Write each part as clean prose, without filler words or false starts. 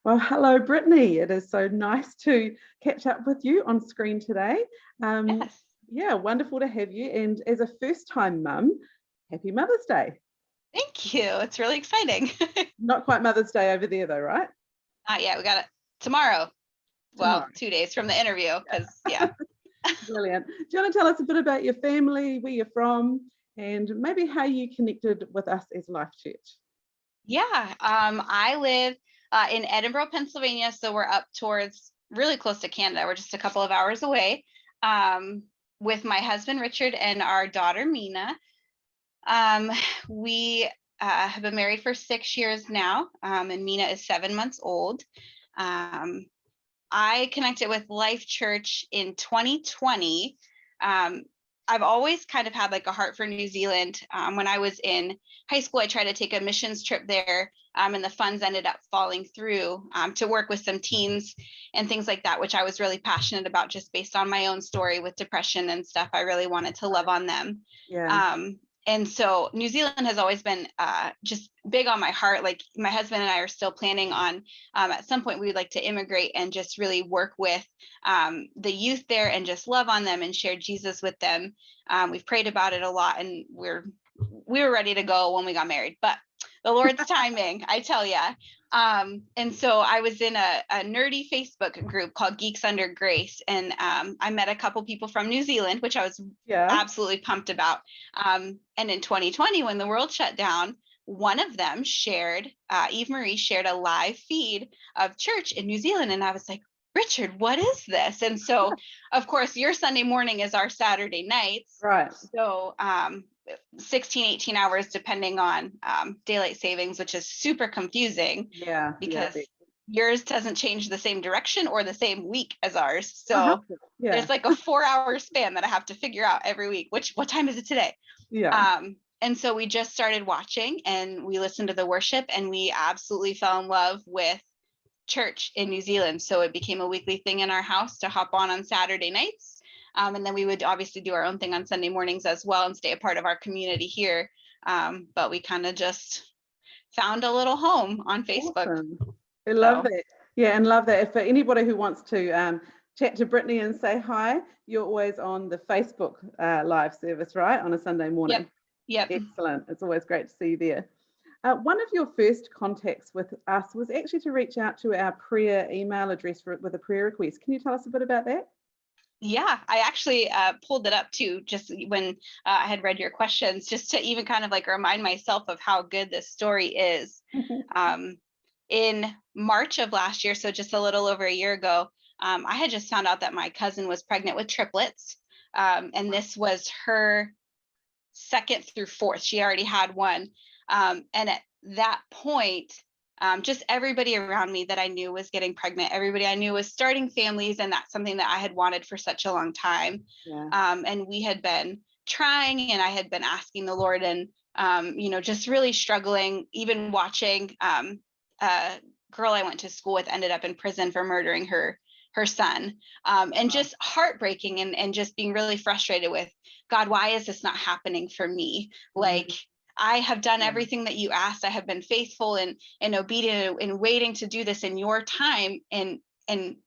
Well, hello, Brittany. It is so nice to catch up with you on screen today. Um, Yes. yeah, wonderful to have you. And as a first-time mum, happy Mother's Day. Thank you. It's really exciting. Not quite Mother's Day over there, though, right? Not yet. We got it tomorrow. Well, Tomorrow. 2 days from the interview, because yeah. Brilliant. Do you want to tell us a bit about your family, where you're from, and maybe how you connected with us as Life Church? Yeah. I live in Edinburgh, Pennsylvania, so we're up towards really close to Canada. We're just a couple of hours away. Um, with my husband Richard and our daughter Mina. Um, we have been married for 6 years now, and Mina is 7 months old. Um, I connected with Life Church in 2020. Um, I've always kind of had like a heart for New Zealand. When I was in high school, I tried to take a missions trip there, and the funds ended up falling through to work with some teens and things like that, which I was really passionate about just based on my own story with depression and stuff. I really wanted to love on them. Yeah. And so New Zealand has always been just big on my heart. Like my husband and I are still planning on at some point we would like to immigrate and just really work with the youth there and just love on them and share Jesus with them. We've prayed about it a lot, and we were ready to go when we got married, but the Lord's timing, I tell you. And so I was in a nerdy Facebook group called Geeks Under Grace, and I met a couple people from New Zealand, which I was Yeah. absolutely pumped about. And in 2020, when the world shut down, one of them shared, Eve Marie shared a live feed of church in New Zealand. And I was like, Richard, what is this? And so, of course, your Sunday morning is our Saturday nights. Right. So 16, 18 hours, depending on daylight savings, which is super confusing Yeah. because yours doesn't change the same direction or the same week as ours. Oh, So yeah. there's like a 4-hour span that I have to figure out every week. What time is it today? Yeah. And so we just started watching and we listened to the worship, and we absolutely fell in love with church in New Zealand. So it became a weekly thing in our house to hop on Saturday nights. And then we would obviously do our own thing on Sunday mornings as well and stay a part of our community here. But we kind of just found a little home on Facebook. Awesome. I love that. Yeah, and love that. For anybody who wants to chat to Brittany and say hi, you're always on the Facebook live service, right? On a Sunday morning. Yep. Excellent. It's always great to see you there. One of your first contacts with us was actually to reach out to our prayer email address with a prayer request. Can you tell us a bit about that? Yeah, I actually pulled it up too, just when I had read your questions, just to even kind of like remind myself of how good this story is. In March of last year, so just a little over a year ago, I had just found out that my cousin was pregnant with triplets. And this was her second through fourth. She already had one. And at that point, just everybody around me that I knew was getting pregnant, everybody I knew was starting families, and that's something that I had wanted for such a long time. Yeah. And we had been trying, and I had been asking the Lord, and just really struggling, even watching a girl I went to school with ended up in prison for murdering her son, and just heartbreaking, and just being really frustrated with God. Why is this not happening for me? Like, I have done everything that you asked. I have been faithful and obedient and waiting to do this in your time. And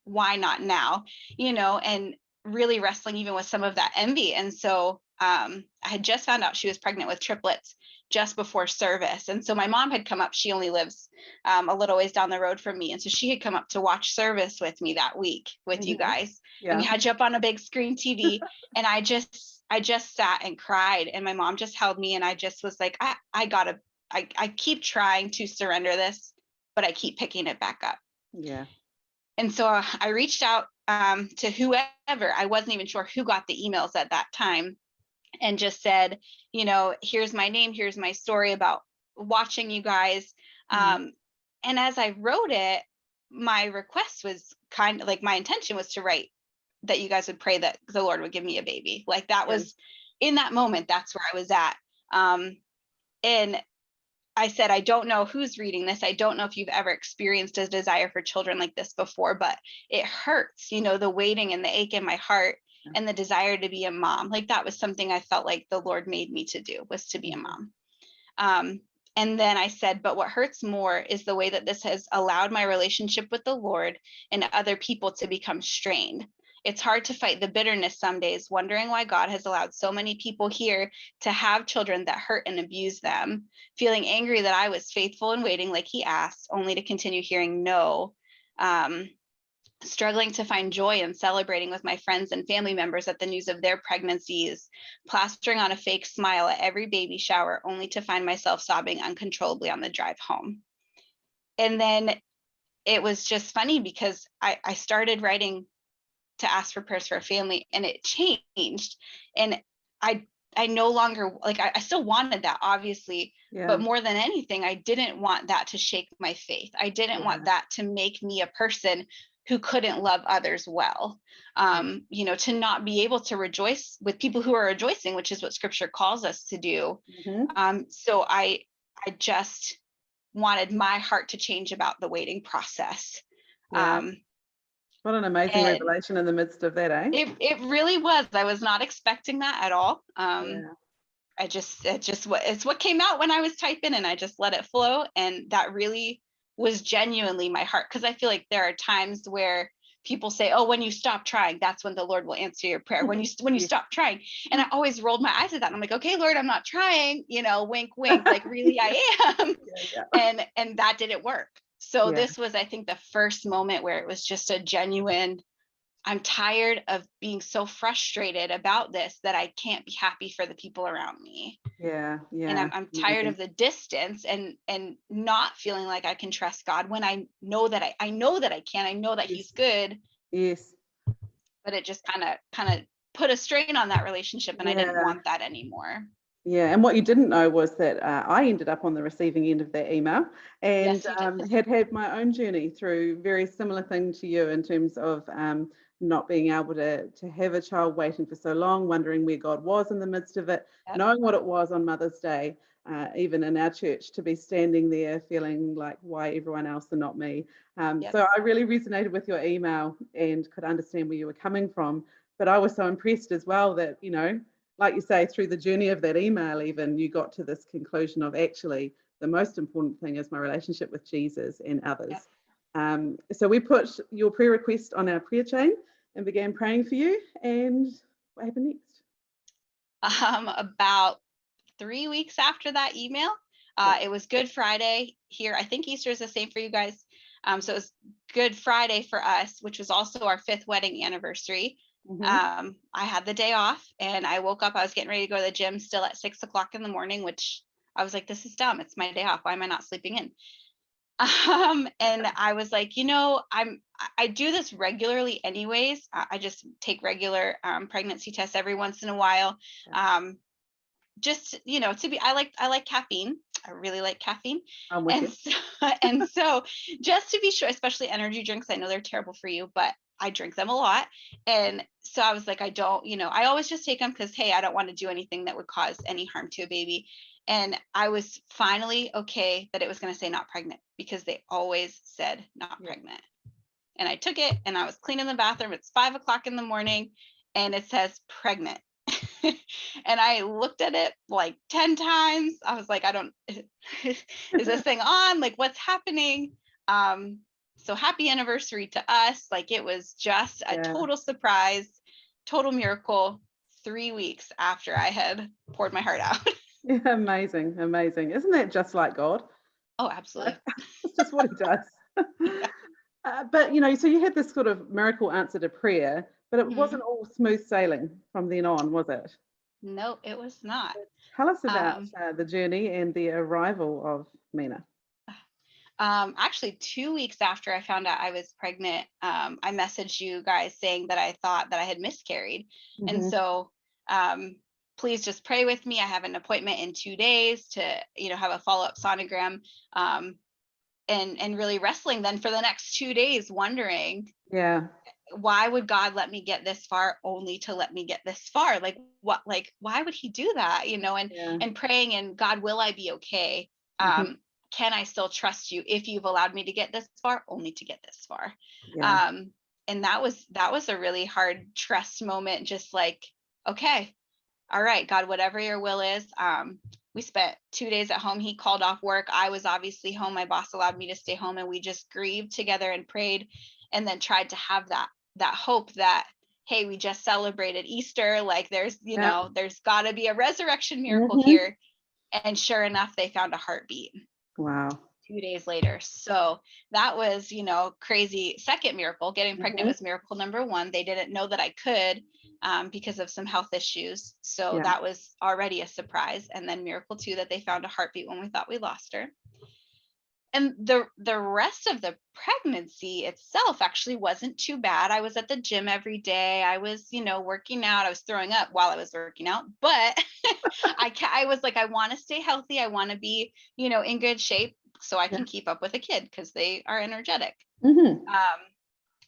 why not now? And really wrestling even with some of that envy. And so I had just found out she was pregnant with triplets just before service. And so my mom had come up. She only lives a little ways down the road from me. And so she had come up to watch service with me that week with you guys. And we had you up on a big screen TV. And I just sat and cried, and my mom just held me, and I just was like, I keep trying to surrender this, but I keep picking it back up. Yeah. And so I reached out to whoever. I wasn't even sure who got the emails at that time, and just said, here's my name, here's my story about watching you guys. And as I wrote it, my request was kind of like, my intention was to write that you guys would pray that the Lord would give me a baby. Like, that was in that moment, that's where I was at. And I said, I don't know who's reading this. I don't know if you've ever experienced a desire for children like this before, but it hurts, the waiting and the ache in my heart and the desire to be a mom. Like, that was something I felt like the Lord made me to do, was to be a mom. And then I said, but what hurts more is the way that this has allowed my relationship with the Lord and other people to become strained. It's hard to fight the bitterness some days, wondering why God has allowed so many people here to have children that hurt and abuse them, feeling angry that I was faithful and waiting like he asked, only to continue hearing no. Struggling to find joy and celebrating with my friends and family members at the news of their pregnancies, plastering on a fake smile at every baby shower, only to find myself sobbing uncontrollably on the drive home. And then it was just funny because I started writing to ask for prayers for a family, and it changed. And I no longer, like, I still wanted that, obviously, but more than anything, I didn't want that to shake my faith. I didn't want that to make me a person who couldn't love others well, to not be able to rejoice with people who are rejoicing, which is what scripture calls us to do. So I just wanted my heart to change about the waiting process. What an amazing revelation in the midst of that, eh? It really was. I was not expecting that at all. It's what came out when I was typing, and I just let it flow. And that really was genuinely my heart, because I feel like there are times where people say, oh, when you stop trying, that's when the Lord will answer your prayer. When you stop trying. And I always rolled my eyes at that. And I'm like, okay, Lord, I'm not trying, wink, wink, like really I am. And that didn't work. So this was, I think, the first moment where it was just a genuine, I'm tired of being so frustrated about this that I can't be happy for the people around me. And I'm tired of the distance and not feeling like I can trust God when I know that I know that I can. I know that he's good. But it just kind of put a strain on that relationship, and I didn't want that anymore. And what you didn't know was that I ended up on the receiving end of that email, and had my own journey through very similar thing to you in terms of not being able to have a child, waiting for so long, wondering where God was in the midst of it, knowing what it was on Mother's Day, even in our church, to be standing there feeling like, why everyone else and not me. So I really resonated with your email and could understand where you were coming from. But I was so impressed as well that, like you say, through the journey of that email, even you got to this conclusion of, actually, the most important thing is my relationship with Jesus and others. So we put your prayer request on our prayer chain and began praying for you. And what happened next? About 3 weeks after that email, it was Good Friday here. I think Easter is the same for you guys. So it was Good Friday for us, which was also our 5th wedding anniversary. I had the day off, and I woke up. I was getting ready to go to the gym still at 6 o'clock in the morning, which I was like, this is dumb. It's my day off. Why am I not sleeping in? And I was like, I do this regularly anyways. I just take regular pregnancy tests every once in a while. Just, I like caffeine. I really like caffeine. And so just to be sure, especially energy drinks, I know they're terrible for you, but I drink them a lot. And so I was like, I always just take them because, hey, I don't want to do anything that would cause any harm to a baby. And I was finally okay that it was going to say not pregnant, because they always said not pregnant. And I took it, and I was cleaning the bathroom. It's 5 o'clock in the morning, and it says pregnant. And I looked at it like 10 times. I was like, is this thing on? Like, what's happening? So happy anniversary to us. Like, it was just a total surprise, total miracle 3 weeks after I had poured my heart out. Amazing. Isn't that just like God? Oh, absolutely. It's just what he does. But, so you had this sort of miracle answer to prayer, but it wasn't all smooth sailing from then on, was it? No, it was not. Tell us about the journey and the arrival of Mina. Actually, 2 weeks after I found out I was pregnant, I messaged you guys saying that I thought that I had miscarried. And so please just pray with me. I have an appointment in 2 days to, have a follow-up sonogram, and really wrestling then for the next 2 days, wondering, why would God let me get this far only to let me get this far? Like, what, why would he do that? And praying, and God, will I be okay? Can I still trust you if you've allowed me to get this far, only to get this far? And that was a really hard trust moment. Just like, okay, all right, God, whatever your will is. We spent 2 days at home. He called off work. I was obviously home. My boss allowed me to stay home, and we just grieved together and prayed, and then tried to have that hope that, hey, we just celebrated Easter. Like there's, there's got to be a resurrection miracle here. And sure enough, they found a heartbeat. Wow. 2 days later. So that was, crazy. Second miracle. Getting pregnant was miracle number 1. They didn't know that I could because of some health issues. So that was already a surprise. And then miracle 2, that they found a heartbeat when we thought we lost her. And the rest of the pregnancy itself actually wasn't too bad. I was at the gym every day. I was, working out. I was throwing up while I was working out, but I was like, I want to stay healthy. I want to be, in good shape so I can keep up with a kid because they are energetic. And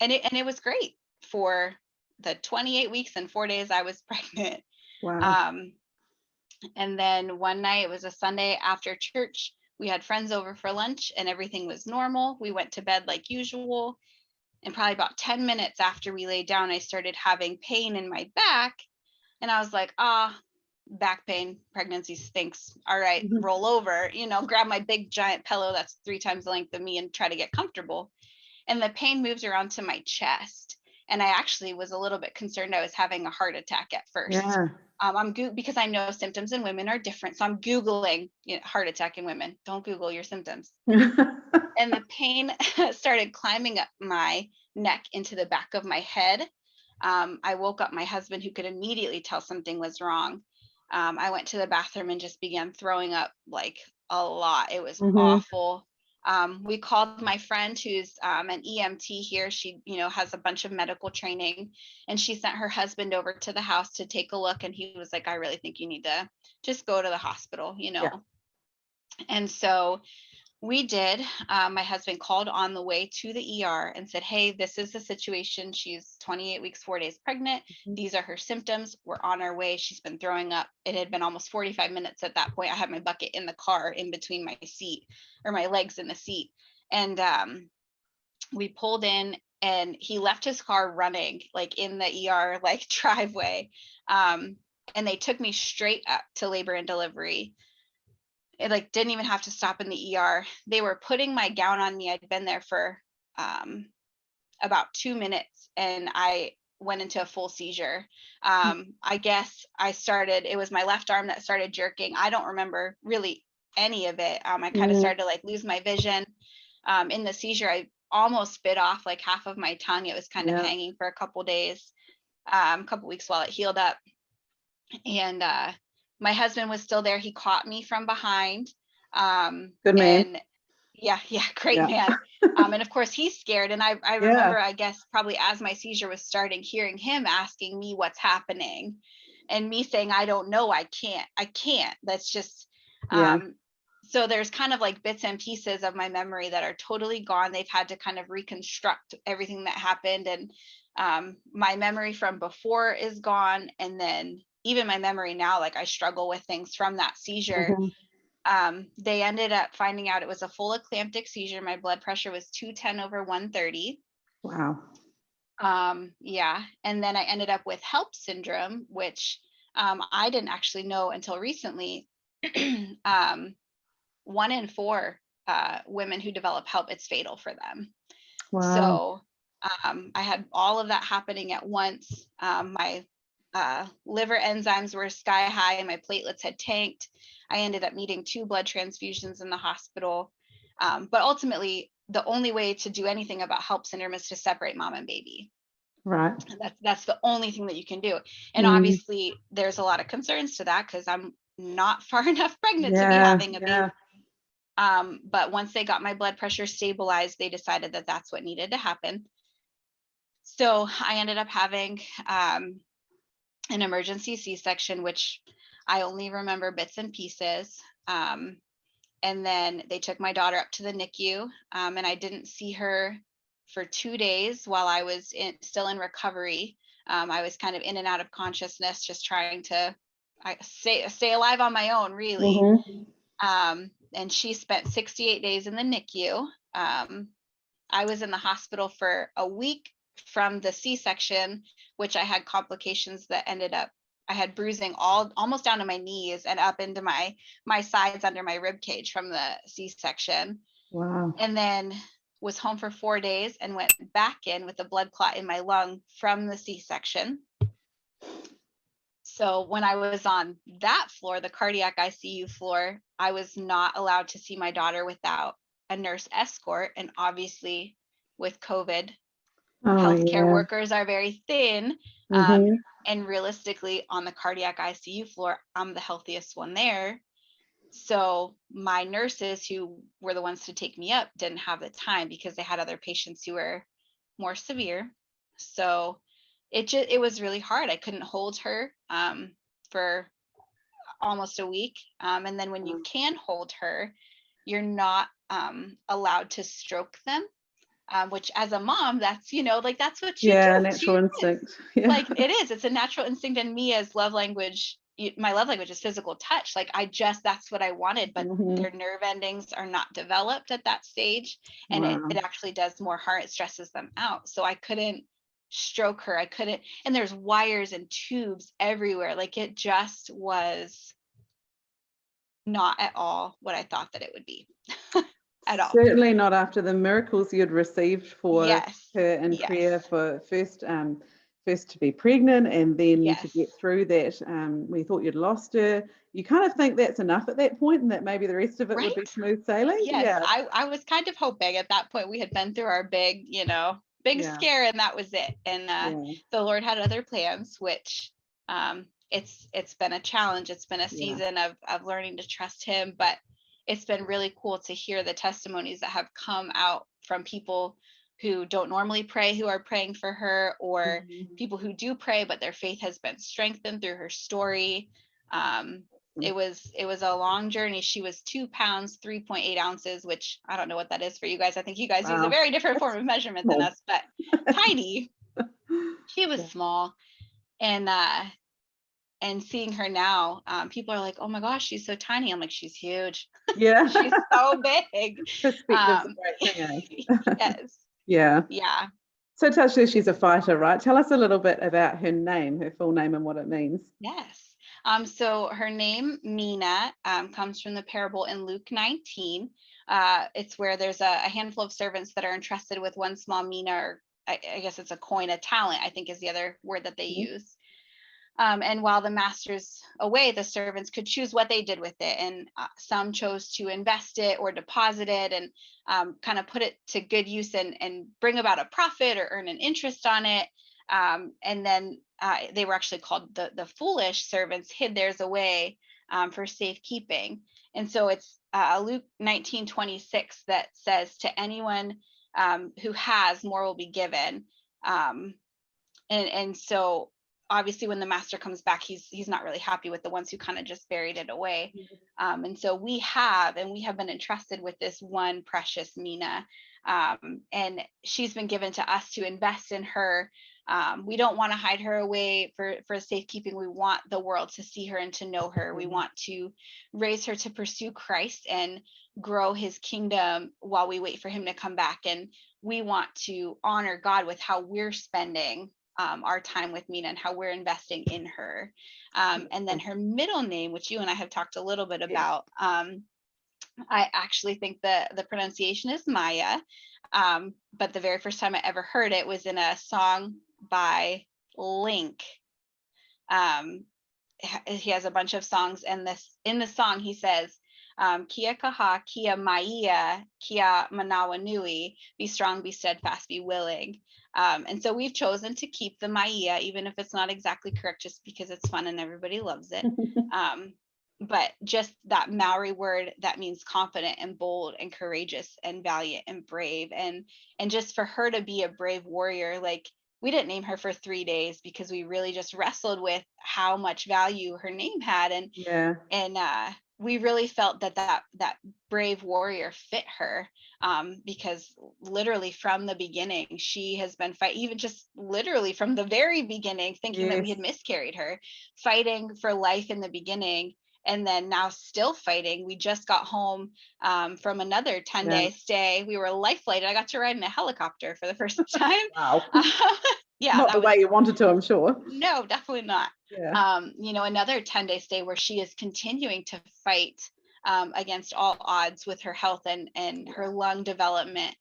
it was great for the 28 weeks and 4 days I was pregnant. Wow. And then one night, it was a Sunday after church, we had friends over for lunch and everything was normal. We went to bed like usual. And probably about 10 minutes after we laid down, I started having pain in my back. And I was like, back pain, pregnancy stinks. All right, roll over, grab my big giant pillow that's 3 times the length of me and try to get comfortable. And the pain moves around to my chest. And I actually was a little bit concerned I was having a heart attack at first. Yeah. Because I know symptoms in women are different. So I'm Googling heart attack in women. Don't Google your symptoms. And the pain started climbing up my neck into the back of my head. I woke up my husband, who could immediately tell something was wrong. I went to the bathroom and just began throwing up like a lot. It was awful. We called my friend who's an EMT here. She, has a bunch of medical training, and she sent her husband over to the house to take a look. And he was like, I really think you need to just go to the hospital, And so we did. My husband called on the way to the ER and said, hey, this is the situation. She's 28 weeks, 4 days pregnant. These are her symptoms. We're on our way. She's been throwing up. It had been almost 45 minutes at that point. I had my bucket in the car in between my seat, or my legs in the seat. And we pulled in, and he left his car running like in the ER, like driveway. And they took me straight up to labor and delivery. It like didn't even have to stop in the ER. They were putting my gown on me. I'd been there for about 2 minutes, and I went into a full seizure. I guess it was my left arm that started jerking. I don't remember really any of it. I kind of started to like lose my vision. In the seizure, I almost bit off like half of my tongue. It was kind of hanging for a couple days, couple weeks while it healed up. And my husband was still there. He caught me from behind. Good man. And great man. And of course he's scared. And I remember, I guess probably as my seizure was starting, hearing him asking me what's happening, and me saying, I don't know, I can't. That's just, so there's kind of like bits and pieces of my memory that are totally gone. They've had to kind of reconstruct everything that happened. And my memory from before is gone. And then even my memory now, like I struggle with things from that seizure. They ended up finding out it was a full eclamptic seizure. My blood pressure was 210/130. Wow. And then I ended up with HELLP syndrome, which I didn't actually know until recently. 1 in 4 women who develop HELLP, it's fatal for them. Wow. So I had all of that happening at once. My liver enzymes were sky high and my platelets had tanked. I ended up needing 2 blood transfusions in the hospital. But ultimately, the only way to do anything about HELLP syndrome is to separate mom and baby. Right. That's the only thing that you can do. And obviously, there's a lot of concerns to that because I'm not far enough pregnant to be having a baby. But once they got my blood pressure stabilized, they decided that that's what needed to happen. So I ended up having an emergency C-section, which I only remember bits and pieces. And then they took my daughter up to the NICU, and I didn't see her for 2 days while I was still in recovery. I was kind of in and out of consciousness, just trying to stay alive on my own, really. And she spent 68 days in the NICU. I was in the hospital for a week from the C-section, which I had complications that ended up had bruising almost down to my knees and up into my sides under my rib cage from the C-section. Wow. And then was home for 4 days and went back in with a blood clot in my lung from the C-section. So when I was on that floor, the cardiac ICU floor, I was not allowed to see my daughter without a nurse escort. And obviously with COVID, healthcare workers are very thin. And realistically, on the cardiac ICU floor, I'm the healthiest one there. So my nurses, who were the ones to take me up, didn't have the time because they had other patients who were more severe. So it was really hard. I couldn't hold her for almost a week. And then when you can hold her, you're not allowed to stroke them. Which as a mom, that's, like that's what you do. Natural instinct. Like it's a natural instinct. And me as love language, my love language is physical touch. Like that's what I wanted, but their nerve endings are not developed at that stage. And it actually does more harm. It stresses them out. So I couldn't stroke her. I couldn't, and there's wires and tubes everywhere. Like it just was not at all what I thought that it would be. At all. Certainly not after the miracles you'd received for her in prayer for first to be pregnant and then to get through that. We thought you'd lost her. You kind of think that's enough at that point and that maybe the rest of it would be smooth sailing. Yes, I was kind of hoping at that point we had been through our big scare and that was it. And the Lord had other plans, which it's been a challenge. It's been a season of learning to trust him, but it's been really cool to hear the testimonies that have come out from people who don't normally pray, who are praying for her, or people who do pray, but their faith has been strengthened through her story. It was a long journey. She was 2 pounds, 3.8 ounces, which I don't know what that is for you guys. I think you guys use a very different form of measurement than us, but tiny. She was small. And seeing her now, people are like, oh my gosh, she's so tiny. I'm like, she's huge. Yeah. She's so big. Perspective's a great thing, Yes. Yeah. So Tasha, she's a fighter, right? Tell us a little bit about her name, her full name and what it means. Yes. So her name, Mina, comes from the parable in Luke 19. It's where there's a handful of servants that are entrusted with one small mina, or I guess it's a coin, a talent, I think is the other word that they use. And while the master's away, the servants could choose what they did with it. And some chose to invest it or deposit it and kind of put it to good use and bring about a profit or earn an interest on it. And then they were actually called the foolish servants, hid theirs away for safekeeping. And so it's Luke 19:26 that says, to anyone who has, more will be given. And so obviously when the master comes back, he's not really happy with the ones who kind of just buried it away. And so we have been entrusted with this one precious mina, and she's been given to us to invest in her. We don't want to hide her away for safekeeping. We want the world to see her and to know her. We want to raise her to pursue Christ and grow his kingdom while we wait for him to come back. And we want to honor God with how we're spending our time with Mina and how we're investing in her. And then her middle name, which you and I have talked a little bit about, I actually think the pronunciation is Maya. But the very first time I ever heard it was in a song by Link. He has a bunch of songs, and in the song he says, Kia kaha, kia maia, kia manawa nui, be strong, be steadfast, be willing. And so we've chosen to keep the Maia, even if it's not exactly correct, just because it's fun and everybody loves it. But just that Maori word that means confident and bold and courageous and valiant and brave. And just for her to be a brave warrior, like we didn't name her for 3 days because we really just wrestled with how much value her name had. And we really felt that brave warrior fit her, because literally from the beginning, she has been fighting, even just literally from the very beginning, thinking that we had miscarried her, fighting for life in the beginning, and then now still fighting. We just got home from another 10-day stay. We were life flighted. I got to ride in a helicopter for the first time. Wow. Not the way you wanted to, I'm sure. No, definitely not. Another 10-day stay where she is continuing to fight against all odds with her health and her lung development.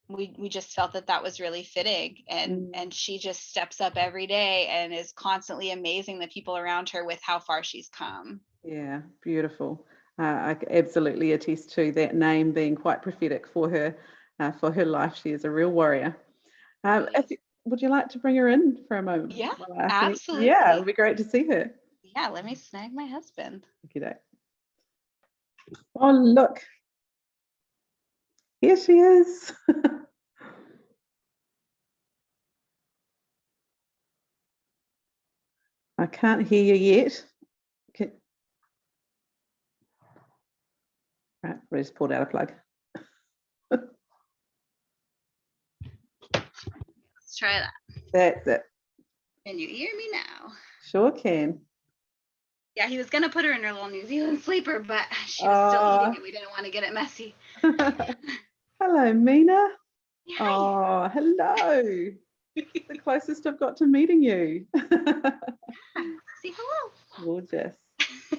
We just felt that was really fitting, and she just steps up every day and is constantly amazing the people around her with how far she's come. Yeah, beautiful. I absolutely attest to that name being quite prophetic for her life. She is a real warrior. Would you like to bring her in for a moment? Yeah, absolutely. Yeah, it would be great to see her. Yeah, let me snag my husband. Okay. Oh, look. Here she is. I can't hear you yet. Right, we just pulled out a plug. Let's try that. That's it. Can you hear me now? Sure can. Yeah, he was gonna put her in her little New Zealand sleeper, but she was still eating it. We didn't want to get it messy. Hello, Mina. Hi. Oh, hello. The closest I've got to meeting you. Say hello. Gorgeous.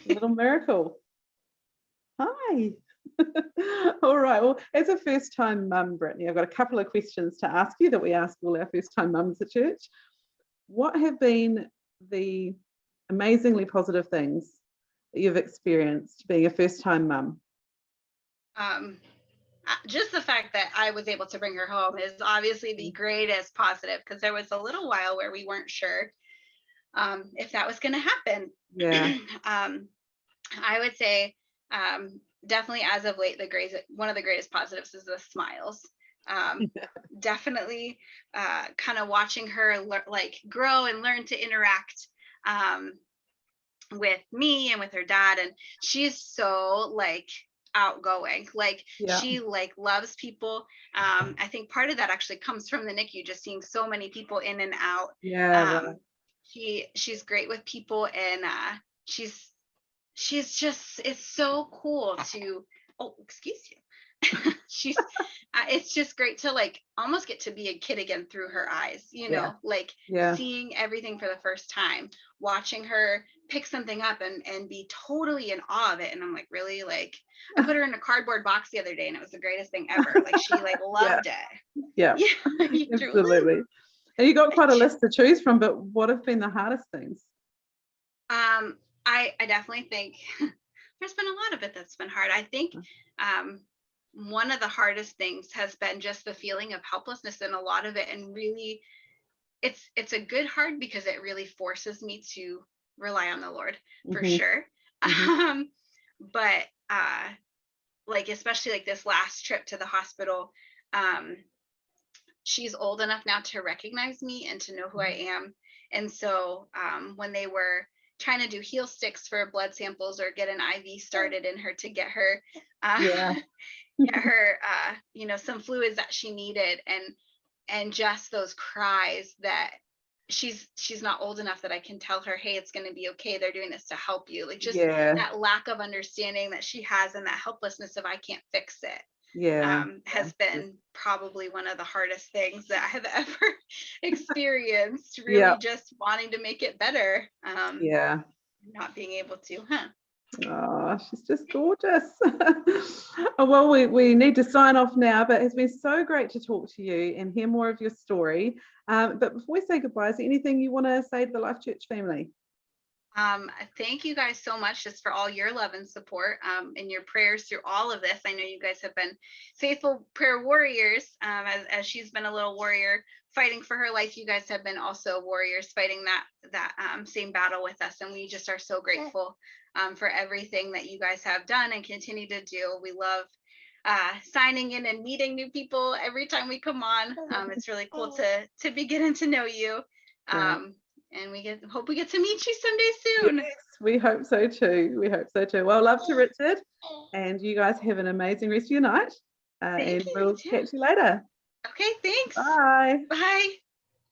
Little miracle. Hi. All right. Well, as a first-time mum, Brittany, I've got a couple of questions to ask you that we ask all our first-time mums at church. What have been the amazingly positive things that you've experienced being a first-time mum? Just the fact that I was able to bring her home is obviously the greatest positive, because there was a little while where we weren't sure if that was going to happen. Yeah. I would say definitely as of late, one of the greatest positives is the smiles. Definitely kind of watching her grow and learn to interact with me and with her dad, and she's so outgoing, she loves people. I think part of that actually comes from the NICU, just seeing so many people in and out. She's great with people, and she's just, it's so cool to, oh, excuse you. It's just great to almost get to be a kid again through her eyes, seeing everything for the first time, watching her pick something up and be totally in awe of it. And I'm like, really? I put her in a cardboard box the other day and it was the greatest thing ever. She loved it. Yeah. Absolutely. And you got quite a list to choose from, but what have been the hardest things? I definitely think there's been a lot of it that's been hard. I think one of the hardest things has been just the feeling of helplessness in a lot of it, and really it's a good hard because it really forces me to rely on the Lord for sure. But especially this last trip to the hospital, she's old enough now to recognize me and to know who I am. And so when they were trying to do heel sticks for blood samples or get an IV started in her to get her some fluids that she needed, and just those cries that she's not old enough that I can tell her, hey, it's going to be okay, they're doing this to help you, that lack of understanding that she has, and that helplessness of I can't fix it, has been probably one of the hardest things that I have ever experienced, really just wanting to make it better, not being able to. Oh, she's just gorgeous. Well, we need to sign off now, but it's been so great to talk to you and hear more of your story. But before we say goodbye, is there anything you want to say to the Life Church family? Thank you guys so much just for all your love and support, and your prayers through all of this. I know you guys have been faithful prayer warriors, as she's been a little warrior fighting for her life. You guys have been also warriors fighting that same battle with us, and we just are so grateful for everything that you guys have done and continue to do. We love signing in and meeting new people every time we come on. It's really cool to be getting to know you. And hope we get to meet you someday soon. Yes, we hope so too. Well, love to Richard, and you guys have an amazing rest of your night. And we'll catch you later. Okay, thanks. Bye. Bye.